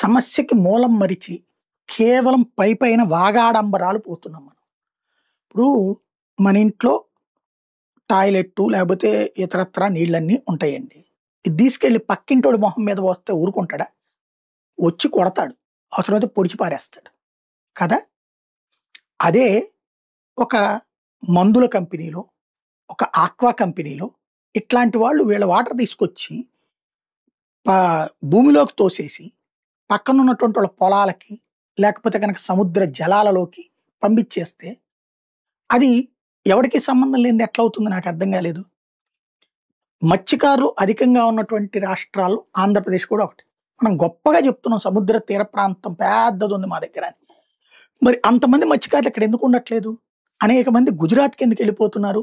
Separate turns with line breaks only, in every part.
సమస్యకి మూలం మరిచి కేవలం పైపైన వాగాడంబరాలు పోతున్నాం మనం. ఇప్పుడు మన ఇంట్లో టాయిలెట్టు లేకపోతే ఇతరత్రా నీళ్ళన్నీ ఉంటాయండి. ఇది తీసుకెళ్ళి పక్కింటోడి మొహం మీద పోస్తే ఊరుకుంటాడా? వచ్చి కొడతాడు. అవసరమైతే పొడిచి పారేస్తాడు. కదా! అదే ఒక మందుల కంపెనీలో, ఒక ఆక్వా కంపెనీలో ఇట్లాంటి వాళ్ళు వీళ్ళ వాటర్ తీసుకొచ్చి పా భూమిలోకి తోసేసి పక్కనున్నటువంటి వాళ్ళ పొలాలకి, లేకపోతే గనక సముద్ర జలాలలోకి పంపించేస్తే అది ఎవడికి సంబంధం లేనిది ఎట్లవుతుంది నాకర్థం కాలేదు. మత్స్యకారులు అధికంగా ఉన్నటువంటి రాష్ట్రాల్లో ఆంధ్రప్రదేశ్ కూడా ఒకటి. మనం గొప్పగా చెప్తున్నాం సముద్ర తీర ప్రాంతం పెద్దదుంది మా దగ్గర అని. మరి అంతమంది మత్స్యకారులు ఇక్కడ ఎందుకు ఉండట్లేదు? అనేక మంది గుజరాత్‌కి ఎందుకెళ్ళిపోతున్నారు?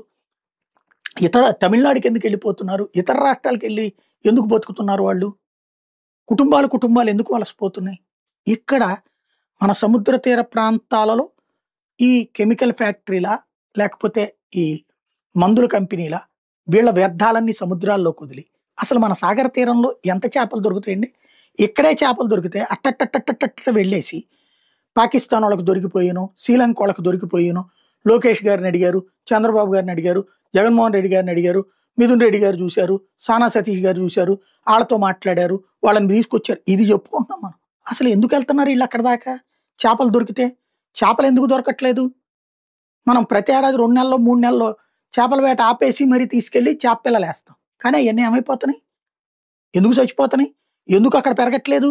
ఇతర తమిళనాడుకి ఎందుకెళ్ళిపోతున్నారు? ఇతర రాష్ట్రాలకెళ్ళి ఎందుకు బతుకుతున్నారు వాళ్ళు? కుటుంబాలు ఎందుకు వలసపోతున్నాయి? ఇక్కడ మన సముద్ర తీర ప్రాంతాలలో ఈ కెమికల్ ఫ్యాక్టరీలా, లేకపోతే ఈ మందుల కంపెనీలా వీళ్ళ వ్యర్థాలన్నీ సముద్రాల్లోకి వదిలి అసలు మన సాగర తీరంలో ఎంత చేపలు దొరుకుతాయండి? ఇక్కడే చేపలు దొరికితే అట్టట్టట్టట్టట్ట వెళ్ళేసి పాకిస్తాన్ వాళ్ళకి దొరికిపోయాను, శ్రీలంక వాళ్ళకి దొరికిపోయాను. లోకేష్ గారిని అడిగారు, చంద్రబాబు గారిని అడిగారు, జగన్మోహన్ రెడ్డి గారిని అడిగారు, మిథున్ రెడ్డి గారు చూశారు, సానా సతీష్ గారు చూశారు, వాళ్ళతో మాట్లాడారు, వాళ్ళని తీసుకొచ్చారు. ఇది చెప్పుకుంటున్నాం మనం. అసలు ఎందుకు వెళ్తున్నారు వీళ్ళు అక్కడ దాకా? చేపలు దొరికితే చేపలు ఎందుకు దొరకట్లేదు? మనం ప్రతి ఏడాది 2 నెలల్లో 3 నెలల్లో చేపల వేట ఆపేసి మరీ తీసుకెళ్ళి చేప పిల్లలేస్తాం. కానీ అవన్నీ ఏమైపోతున్నాయి? ఎందుకు చచ్చిపోతున్నాయి? ఎందుకు అక్కడ పెరగట్లేదు?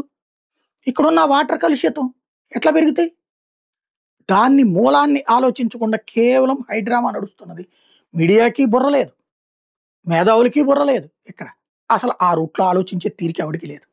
ఇక్కడున్న వాటర్ కలుషితం ఎట్లా పెరుగుతాయి? దాన్ని మూలాన్ని ఆలోచించకుండా కేవలం హైడ్రామా నడుస్తున్నది. మీడియాకి బుర్ర లేదు, మేధావులకి బుర్ర లేదు. ఇక్కడ అసలు ఆ రూట్లో ఆలోచించే తీరిక ఎవడికి లేదు.